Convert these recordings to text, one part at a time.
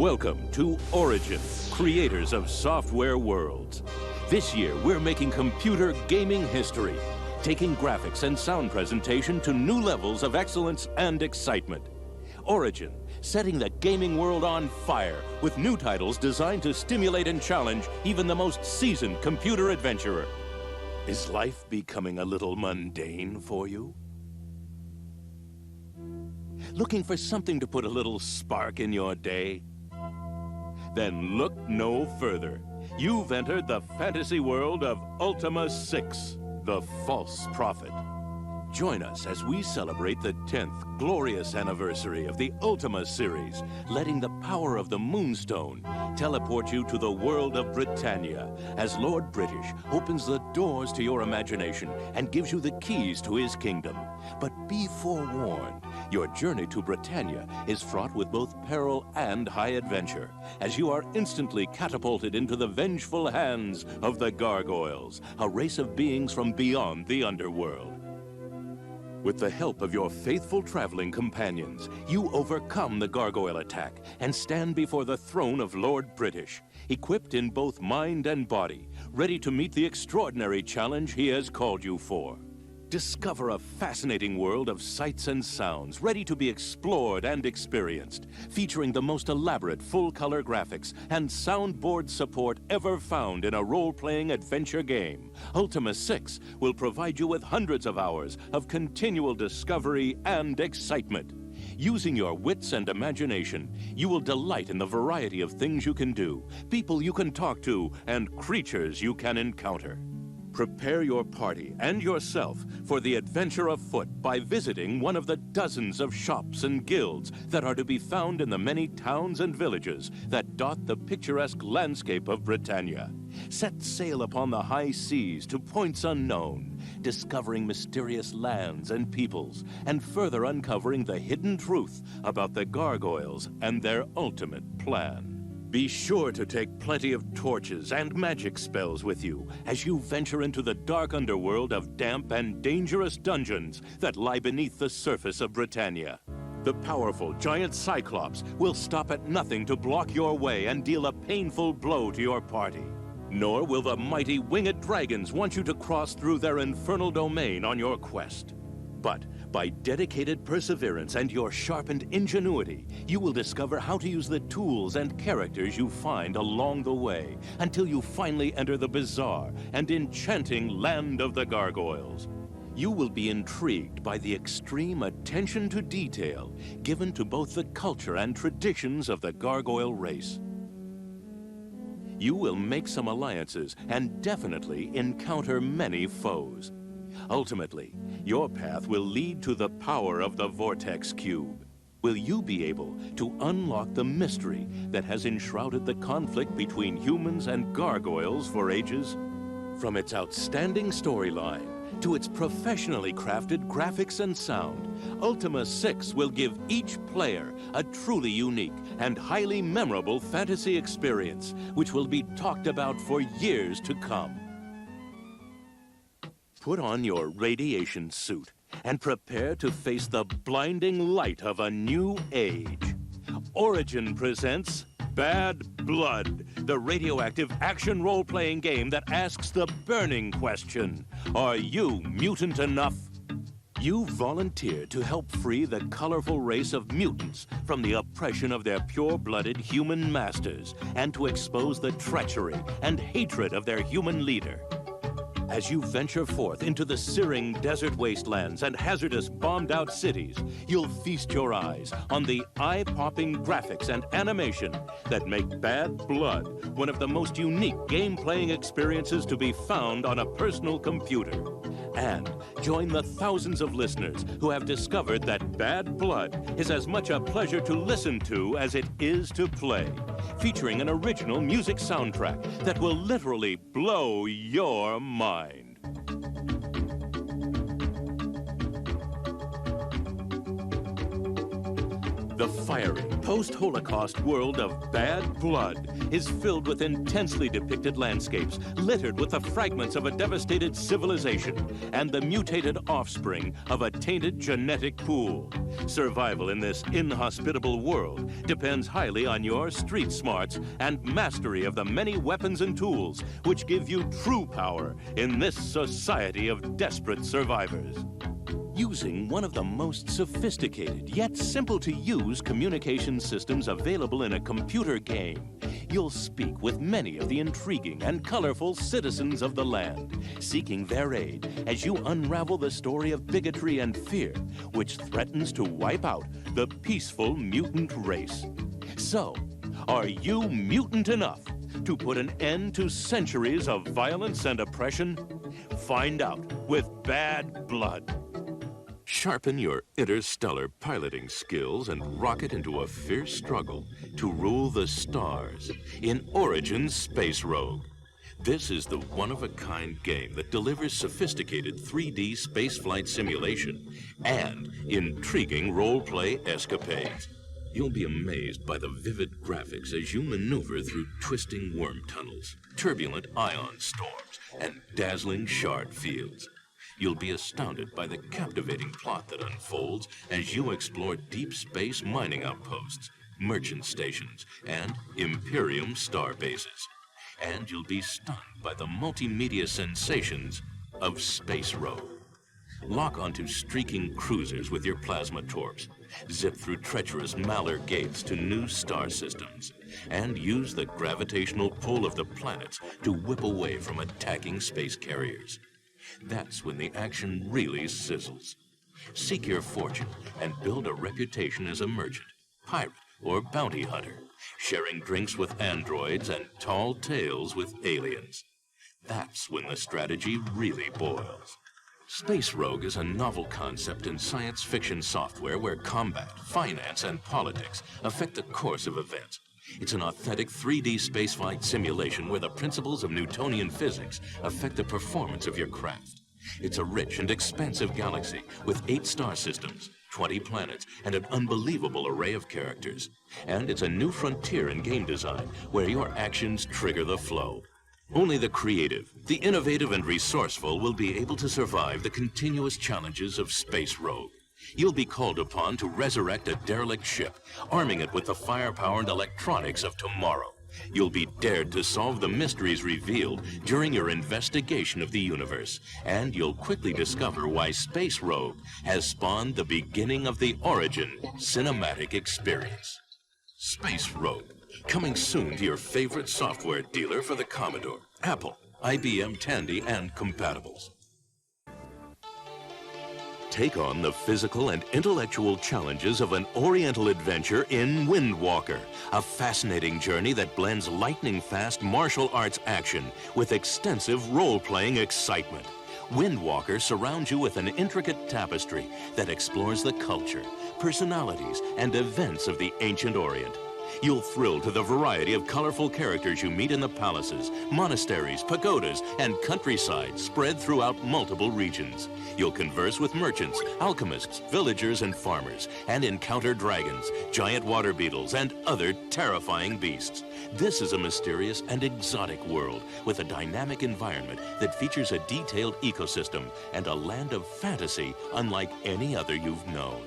Welcome to Origin, creators of software worlds. This year, we're making computer gaming history, taking graphics and sound presentation to new levels of excellence and excitement. Origin, setting the gaming world on fire with new titles designed to stimulate and challenge even the most seasoned computer adventurer. Is life becoming a little mundane for you? Looking for something to put a little spark in your day? Then look no further. You've entered the fantasy world of Ultima 6, the False Prophet. Join us as we celebrate the 10th glorious anniversary of the Ultima series, letting the power of the Moonstone teleport you to the world of Britannia as Lord British opens the doors to your imagination and gives you the keys to his kingdom. But be forewarned, your journey to Britannia is fraught with both peril and high adventure, as you are instantly catapulted into the vengeful hands of the Gargoyles, a race of beings from beyond the underworld. With the help of your faithful traveling companions, you overcome the gargoyle attack and stand before the throne of Lord British, equipped in both mind and body, ready to meet the extraordinary challenge he has called you for. Discover a fascinating world of sights and sounds, ready to be explored and experienced, featuring the most elaborate full-color graphics and soundboard support ever found in a role-playing adventure game. Ultima 6 will provide you with hundreds of hours of continual discovery and excitement. Using your wits and imagination, you will delight in the variety of things you can do, people you can talk to, and creatures you can encounter. Prepare your party and yourself for the adventure afoot by visiting one of the dozens of shops and guilds that are to be found in the many towns and villages that dot the picturesque landscape of Britannia. Set sail upon the high seas to points unknown, discovering mysterious lands and peoples, and further uncovering the hidden truth about the Gargoyles and their ultimate plan. Be sure to take plenty of torches and magic spells with you as you venture into the dark underworld of damp and dangerous dungeons that lie beneath the surface of Britannia. The powerful giant Cyclops will stop at nothing to block your way and deal a painful blow to your party. Nor will the mighty winged dragons want you to cross through their infernal domain on your quest. But by dedicated perseverance and your sharpened ingenuity, you will discover how to use the tools and characters you find along the way until you finally enter the bizarre and enchanting land of the Gargoyles. You will be intrigued by the extreme attention to detail given to both the culture and traditions of the Gargoyle race. You will make some alliances and definitely encounter many foes. Ultimately, your path will lead to the power of the Vortex Cube. Will you be able to unlock the mystery that has enshrouded the conflict between humans and gargoyles for ages? From its outstanding storyline to its professionally crafted graphics and sound, Ultima 6 will give each player a truly unique and highly memorable fantasy experience, which will be talked about for years to come. Put on your radiation suit and prepare to face the blinding light of a new age. Origin presents Bad Blood, the radioactive action role-playing game that asks the burning question: are you mutant enough? You volunteered to help free the colorful race of mutants from the oppression of their pure-blooded human masters and to expose the treachery and hatred of their human leader. As you venture forth into the searing desert wastelands and hazardous bombed-out cities, you'll feast your eyes on the eye-popping graphics and animation that make Bad Blood one of the most unique game-playing experiences to be found on a personal computer. And join the thousands of listeners who have discovered that Bad Blood is as much a pleasure to listen to as it is to play, featuring an original music soundtrack that will literally blow your mind. The fiery, post-Holocaust world of Bad Blood is filled with intensely depicted landscapes littered with the fragments of a devastated civilization and the mutated offspring of a tainted genetic pool. Survival in this inhospitable world depends highly on your street smarts and mastery of the many weapons and tools which give you true power in this society of desperate survivors. Using one of the most sophisticated yet simple to use communication systems available in a computer game, you'll speak with many of the intriguing and colorful citizens of the land, seeking their aid as you unravel the story of bigotry and fear which threatens to wipe out the peaceful mutant race. So, are you mutant enough to put an end to centuries of violence and oppression? Find out with Bad Blood. Sharpen your interstellar piloting skills and rocket into a fierce struggle to rule the stars in Origin Space Rogue. This is the one-of-a-kind game that delivers sophisticated 3D spaceflight simulation and intriguing role-play escapades. You'll be amazed by the vivid graphics as you maneuver through twisting worm tunnels, turbulent ion storms, and dazzling shard fields. You'll be astounded by the captivating plot that unfolds as you explore deep space mining outposts, merchant stations, and Imperium star bases. And you'll be stunned by the multimedia sensations of Space Rogue. Lock onto streaking cruisers with your plasma torps, zip through treacherous Malheur gates to new star systems, and use the gravitational pull of the planets to whip away from attacking space carriers. That's when the action really sizzles. Seek your fortune and build a reputation as a merchant, pirate, or bounty hunter, sharing drinks with androids and tall tales with aliens. That's when the strategy really boils. Space Rogue is a novel concept in science fiction software where combat, finance, and politics affect the course of events. It's an authentic 3D spaceflight simulation where the principles of Newtonian physics affect the performance of your craft. It's a rich and expansive galaxy with 8 star systems, 20 planets, and an unbelievable array of characters. And it's a new frontier in game design where your actions trigger the flow. Only the creative, the innovative, and resourceful will be able to survive the continuous challenges of Space Rogue. You'll be called upon to resurrect a derelict ship, arming it with the firepower and electronics of tomorrow. You'll be dared to solve the mysteries revealed during your investigation of the universe, and you'll quickly discover why Space Rogue has spawned the beginning of the Origin cinematic experience. Space Rogue, coming soon to your favorite software dealer for the Commodore, Apple, IBM Tandy, and compatibles. Take on the physical and intellectual challenges of an oriental adventure in Windwalker, a fascinating journey that blends lightning-fast martial arts action with extensive role-playing excitement. Windwalker surrounds you with an intricate tapestry that explores the culture, personalities, and events of the ancient Orient. You'll thrill to the variety of colorful characters you meet in the palaces, monasteries, pagodas, and countryside spread throughout multiple regions. You'll converse with merchants, alchemists, villagers, and farmers, and encounter dragons, giant water beetles, and other terrifying beasts. This is a mysterious and exotic world with a dynamic environment that features a detailed ecosystem and a land of fantasy unlike any other you've known.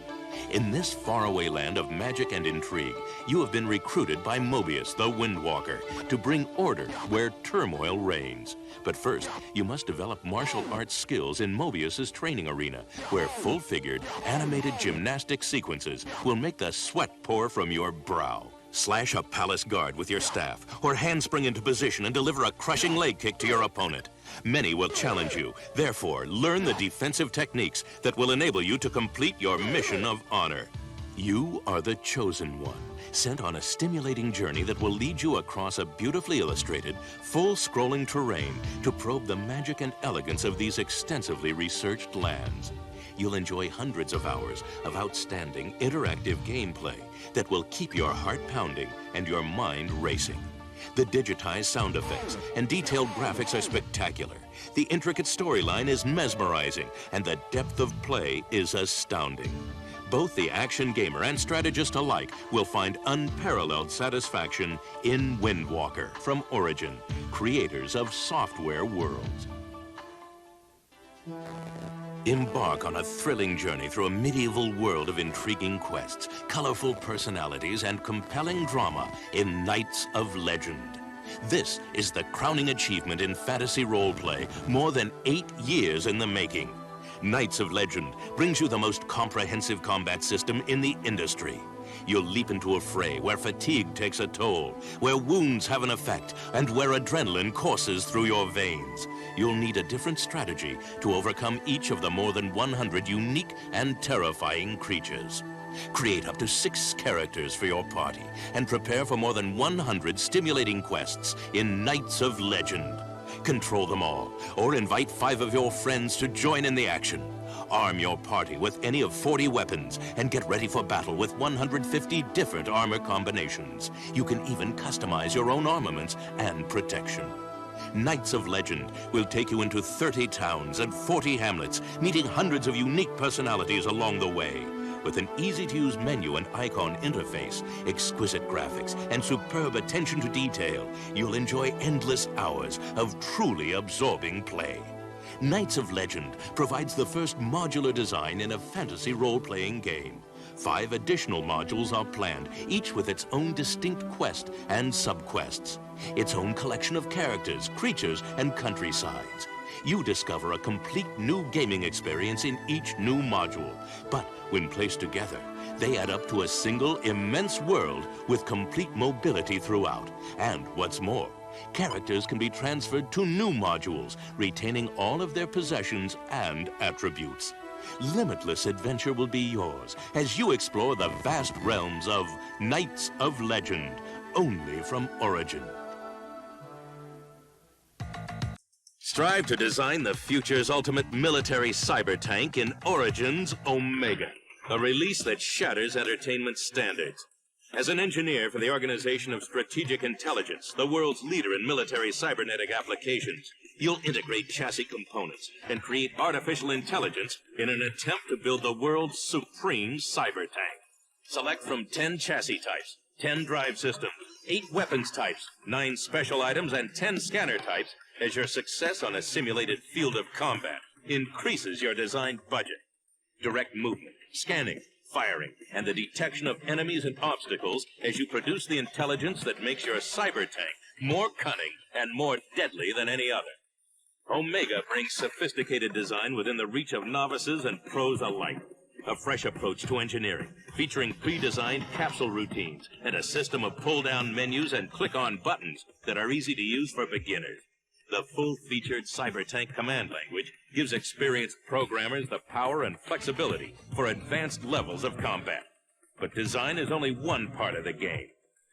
In this faraway land of magic and intrigue, you have been recruited by Mobius, the Windwalker, to bring order where turmoil reigns. But first, you must develop martial arts skills in Mobius's training arena, where full-figured, animated gymnastic sequences will make the sweat pour from your brow. Slash a palace guard with your staff, or handspring into position and deliver a crushing leg kick to your opponent. Many will challenge you. Therefore, learn the defensive techniques that will enable you to complete your mission of honor. You are the chosen one, sent on a stimulating journey that will lead you across a beautifully illustrated, full-scrolling terrain to probe the magic and elegance of these extensively researched lands. You'll enjoy hundreds of hours of outstanding interactive gameplay that will keep your heart pounding and your mind racing. The digitized sound effects and detailed graphics are spectacular. The intricate storyline is mesmerizing, and the depth of play is astounding. Both the action gamer and strategist alike will find unparalleled satisfaction in Windwalker from Origin, creators of software worlds. Embark on a thrilling journey through a medieval world of intriguing quests, colorful personalities, and compelling drama in Knights of Legend. This is the crowning achievement in fantasy roleplay, more than 8 years in the making. Knights of Legend brings you the most comprehensive combat system in the industry. You'll leap into a fray where fatigue takes a toll, where wounds have an effect, and where adrenaline courses through your veins. You'll need a different strategy to overcome each of the more than 100 unique and terrifying creatures. Create up to 6 characters for your party and prepare for more than 100 stimulating quests in Knights of Legend. Control them all, or invite 5 of your friends to join in the action. Arm your party with any of 40 weapons and get ready for battle with 150 different armor combinations. You can even customize your own armaments and protection. Knights of Legend will take you into 30 towns and 40 hamlets, meeting hundreds of unique personalities along the way. With an easy-to-use menu and icon interface, exquisite graphics, and superb attention to detail, you'll enjoy endless hours of truly absorbing play. Knights of Legend provides the first modular design in a fantasy role-playing game. 5 additional modules are planned, each with its own distinct quest and subquests, its own collection of characters, creatures, and countrysides. You discover a complete new gaming experience in each new module, but when placed together, they add up to a single immense world with complete mobility throughout. And what's more, characters can be transferred to new modules, retaining all of their possessions and attributes. Limitless adventure will be yours as you explore the vast realms of Knights of Legend, only from Origin. Strive to design the future's ultimate military cyber tank in Origin's Omega, a release that shatters entertainment standards. As an engineer for the Organization of Strategic Intelligence, the world's leader in military cybernetic applications, you'll integrate chassis components and create artificial intelligence in an attempt to build the world's supreme cyber tank. Select from 10 chassis types, 10 drive systems, 8 weapons types, 9 special items, and 10 scanner types as your success on a simulated field of combat increases your design budget. Direct movement, scanning, firing, and the detection of enemies and obstacles as you produce the intelligence that makes your cyber tank more cunning and more deadly than any other. Omega brings sophisticated design within the reach of novices and pros alike. A fresh approach to engineering, featuring pre-designed capsule routines and a system of pull-down menus and click-on buttons that are easy to use for beginners. The full-featured cyber tank command language gives experienced programmers the power and flexibility for advanced levels of combat. But design is only one part of the game.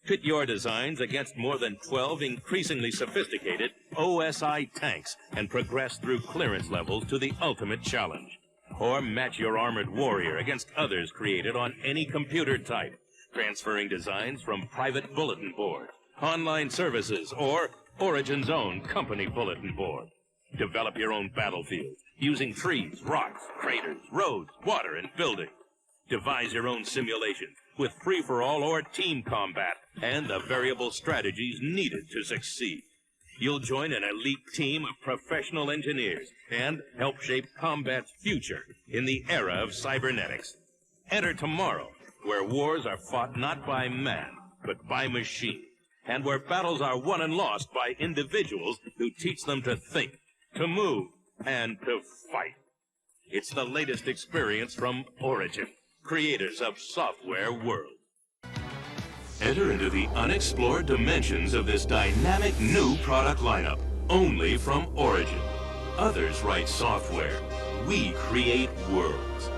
Pit your designs against more than 12 increasingly sophisticated OSI tanks and progress through clearance levels to the ultimate challenge. Or match your armored warrior against others created on any computer type, transferring designs from private bulletin boards, online services, or Origin's own company bulletin board. Develop your own battlefield using trees, rocks, craters, roads, water, and buildings. Devise your own simulation with free-for-all or team combat and the variable strategies needed to succeed. You'll join an elite team of professional engineers and help shape combat's future in the era of cybernetics. Enter tomorrow, where wars are fought not by man, but by machine, and where battles are won and lost by individuals who teach them to think, to move, and to fight. It's the latest experience from Origin, creators of software world. Enter into the unexplored dimensions of this dynamic new product lineup, only from Origin. Others write software. We create worlds.